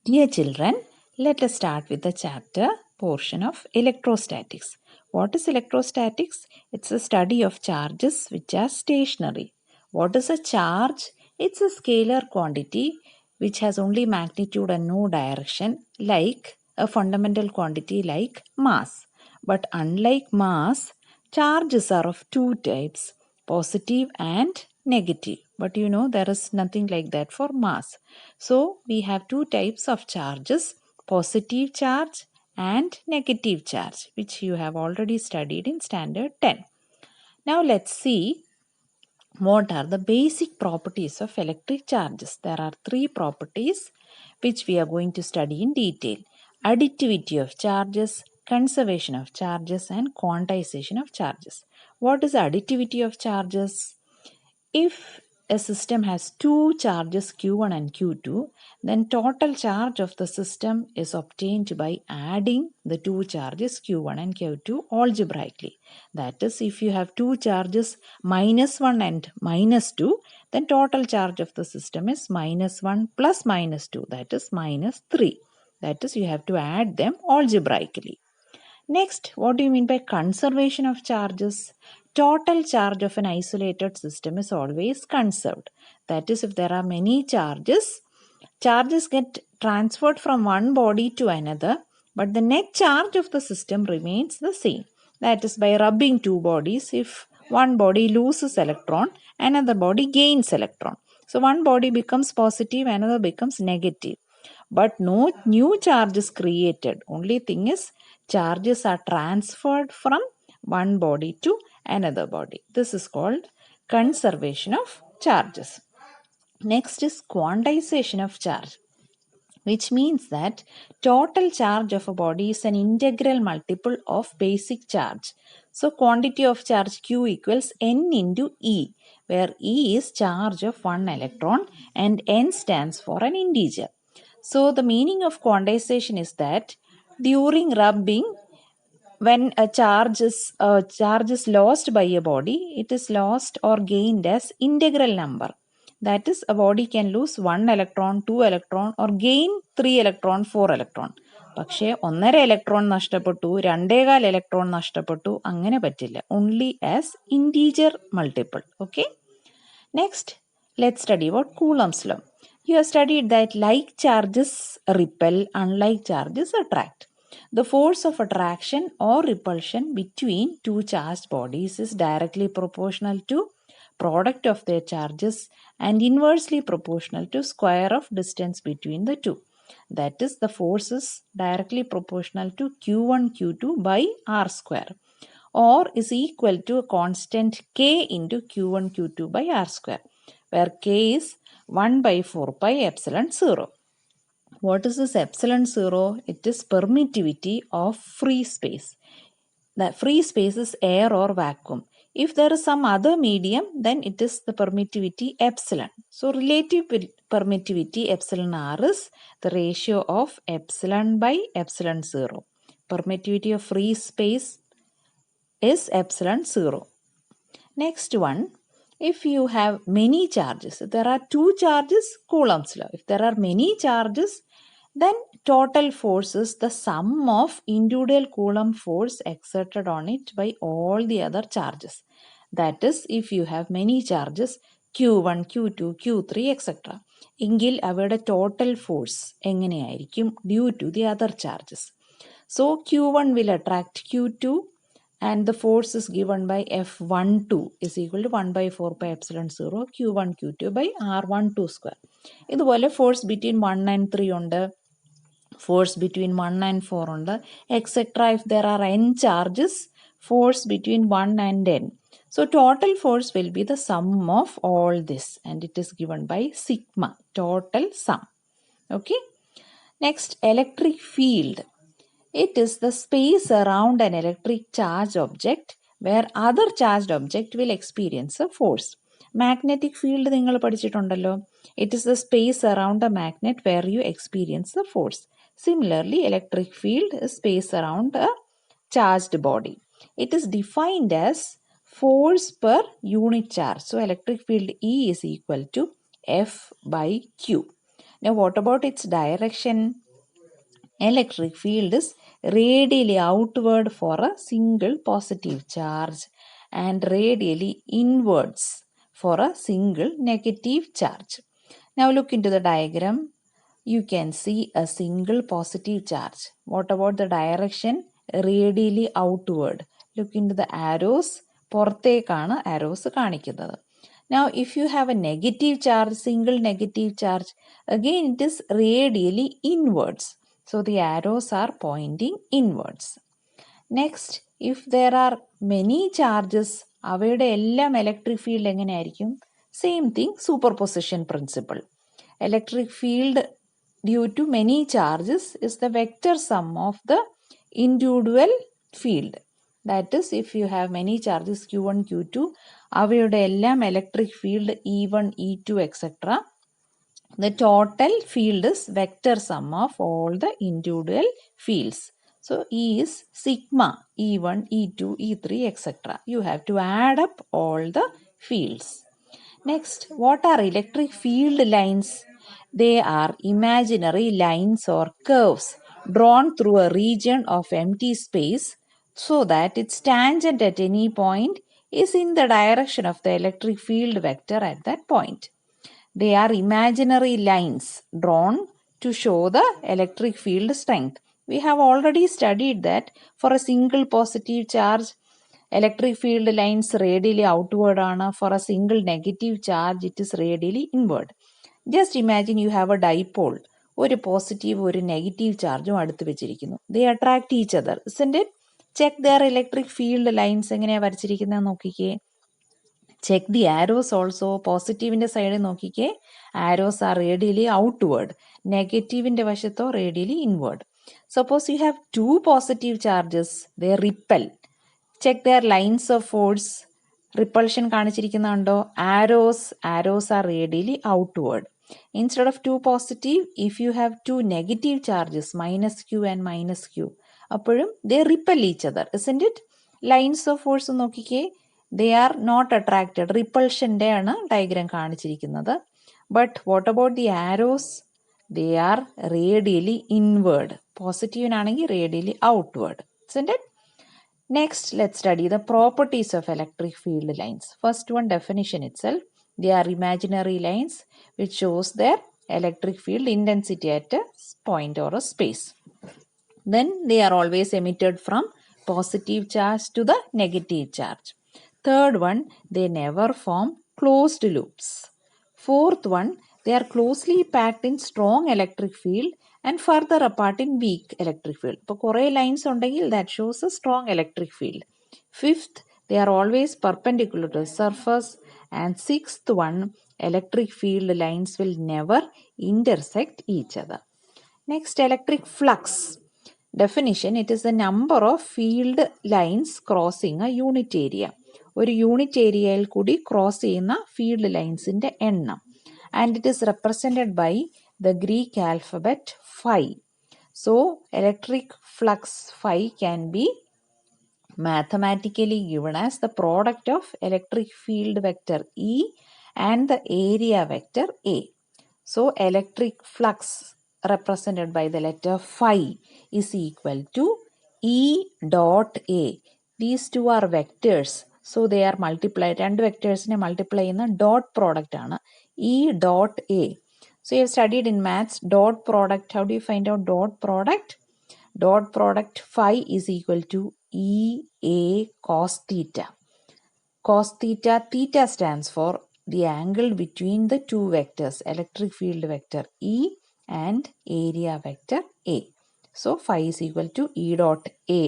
Dear children, let us start with the chapter portion of electrostatics. What is electrostatics? It's a study of charges which are stationary. What is a charge? It's a scalar quantity which has only magnitude and no direction, like a fundamental quantity like mass. But unlike mass, charges are of two types, positive and negative. But you know there is nothing like that for mass. So we have two types of charges, positive charge and negative charge, which you have already studied in standard 10. Now let's see what are the basic properties of electric charges. There are three properties which we are going to study in detail. Additivity of charges, conservation of charges and quantization of charges. What is additivity of charges? If a system has two charges Q1 and Q2, then total charge of the system is obtained by adding the two charges Q1 and Q2 algebraically. That is, if you have two charges -1 and -2, then total charge of the system is -1 plus -2, that is -3. That is, you have to add them algebraically. Next, what do you mean by conservation of charges? Total charge of an isolated system is always conserved. That is, if there are many charges, charges get transferred from one body to another, but the net charge of the system remains the same. That is, by rubbing two bodies, if one body loses electron, another body gains electron. So one body becomes positive, another becomes negative. But no new charge is created. Only thing is charges are transferred from one body to another body. This is called conservation of charges. Next is quantization of charge, which means that total charge of a body is an integral multiple of basic charge. So quantity of charge Q equals N into E, where E is charge of one electron and N stands for an integer. So the meaning of quantization is that during rubbing, when a charge is lost by a body, it is lost or gained as integral number. That is, a body can lose 1 electron, 2 electron or gain 3 electron, 4 electron. പക്ഷേ 1.5 electron നഷ്ടപ്പെട്ടു, 2.25 electron നഷ്ടപ്പെട്ടു, അങ്ങനെ പറ്റില്ല. Only as integer multiple. Okay. Next, let's study about Coulomb's law. You have studied that like charges repel, unlike charges attract. The force of attraction or repulsion between two charged bodies is directly proportional to product of their charges and inversely proportional to square of distance between the two. That is, the force is directly proportional to Q1 Q2 by R square, or is equal to a constant K into Q1 Q2 by R square, where K is 1 by 4 pi epsilon 0. What is this epsilon 0? It is permittivity of free space. The free space is air or vacuum. If there is some other medium, then it is the permittivity epsilon. So relative permittivity epsilon r is the ratio of epsilon by epsilon 0. Permittivity of free space is epsilon 0. Next one, if you have many charges, there are two charges, Coulomb's law. If there are many charges, then total force is the sum of individual Coulomb force exerted on it by all the other charges. That is, if you have many charges Q1, Q2, Q3, etc. എങ്കിൽ അവയുടെ total force എങ്ങനെയായിരിക്കും due to the other charges. So Q1 will attract Q2 and the force is given by F12 is equal to 1 by 4 pi epsilon 0 Q1 Q2 by R12 square. ഇതുപോലെ force between 1 and 3 ഉണ്ട്, force between 1 and 4 ഉണ്ട്, etc. If there are n charges, force between 1 and n. So total force will be the sum of all this and it is given by sigma, total sum. Okay. Next, electric field. It is the space around an electric charged object where other charged object will experience a force. Magnetic field നിങ്ങൾ പഠിച്ചിട്ടുണ്ടല്ലോ. It is the space around a magnet where you experience the force. Similarly, electric field is space around a charged body. It is defined as force per unit charge. So electric field E is equal to F by Q. Now what about its direction? Electric field is radially outward for a single positive charge and radially inwards for a single negative charge. Now look into the diagram. You can see a single positive charge. What about the direction? Radially outward. Look into the arrows. പുറത്തേക്കാണ് arrows കാണിക്കുന്നത്. Now if you have a negative charge, single negative charge, again it is radially inwards. So the arrows are pointing inwards. Next, if there are many charges, അവയുടെ എല്ലാം electric field എങ്ങനെയായിരിക്കും? Same thing, superposition principle. Electric field due to many charges is the vector sum of the individual field. That is, if you have many charges q1, q2, അവയുടെ എല്ലാം electric field E1, E2, etc. The total field is vector sum of all the individual fields. So E is sigma E1, E2, E3, etc. You have to add up all the fields. Next, what are electric field lines? They are imaginary lines or curves drawn through a region of empty space so that its tangent at any point is in the direction of the electric field vector at that point. They are imaginary lines drawn to show the electric field strength. We have already studied that for a single positive charge, electric field lines radially outward ആണ്. For a single negative charge, it is radially inward. Just imagine you have a dipole. ഒരു positive ഒരു negative ചാർജും അടുത്ത് വെച്ചിരിക്കുന്നു. They attract each other, isn't it? Check their electric field lines എങ്ങനെയാണ് വരച്ചിരിക്കുന്നത് നോക്കിക്കേ. Check the arrows also. പോസിറ്റീവിൻ്റെ സൈഡിൽ നോക്കിക്കേ, arrows are radially outward. നെഗറ്റീവിൻ്റെ വശത്തോ radially inward. Suppose you have two positive charges, they repel. Check their lines of force. Repulsion കാണിച്ചിരിക്കുന്നുണ്ടോ? Arrows are radially outward. Instead of two positive, if you have two negative charges, minus q and minus q, അപ്പോഴും they repel each other, isn't it? Lines of force നോക്കിക്കേ, they are not attracted. Repulsionൻ്റെ ആണ് diagram കാണിച്ചിരിക്കുന്നത്. But what about the arrows? They are radially inward. പോസിറ്റീവിനാണെങ്കിൽ radially outward, isn't it? Next, let's study the properties of electric field lines. First one, definition itself. They are imaginary lines which shows their electric field intensity at a point or a space. Then they are always emitted from positive charge to the negative charge. Third one, they never form closed loops. Fourth one, they are closely packed in strong electric field and further apart in weak electric field. ഇപ്പോൾ കുറേ lines ഉണ്ടെങ്കിൽ that shows a strong electric field. Fifth, they are always perpendicular to the surface. And sixth one, electric field lines will never intersect each other. Next, electric flux. Definition, it is the number of field lines crossing a unit area. ഒരു unit ഏരിയയിൽ കൂടി cross ചെയ്യുന്ന field ലൈൻസിൻ്റെ എണ്ണം. And it is represented by the Greek alphabet phi. So, electric flux phi can be mathematically given as the product of electric field vector E and the area vector A. So, electric flux represented by the letter phi is equal to E dot A. These two are vectors. So, they are multiplied. രണ്ട് വെക്ടേഴ്സിനെ multiply ചെയ്യുന്ന dot product ആണ് E dot A. So, you have studied in maths dot product. How do you find out dot product? Dot product phi is equal to E A cos theta. Cos theta, theta stands for the angle between the two vectors, electric field vector E and area vector A. So, phi is equal to E dot A.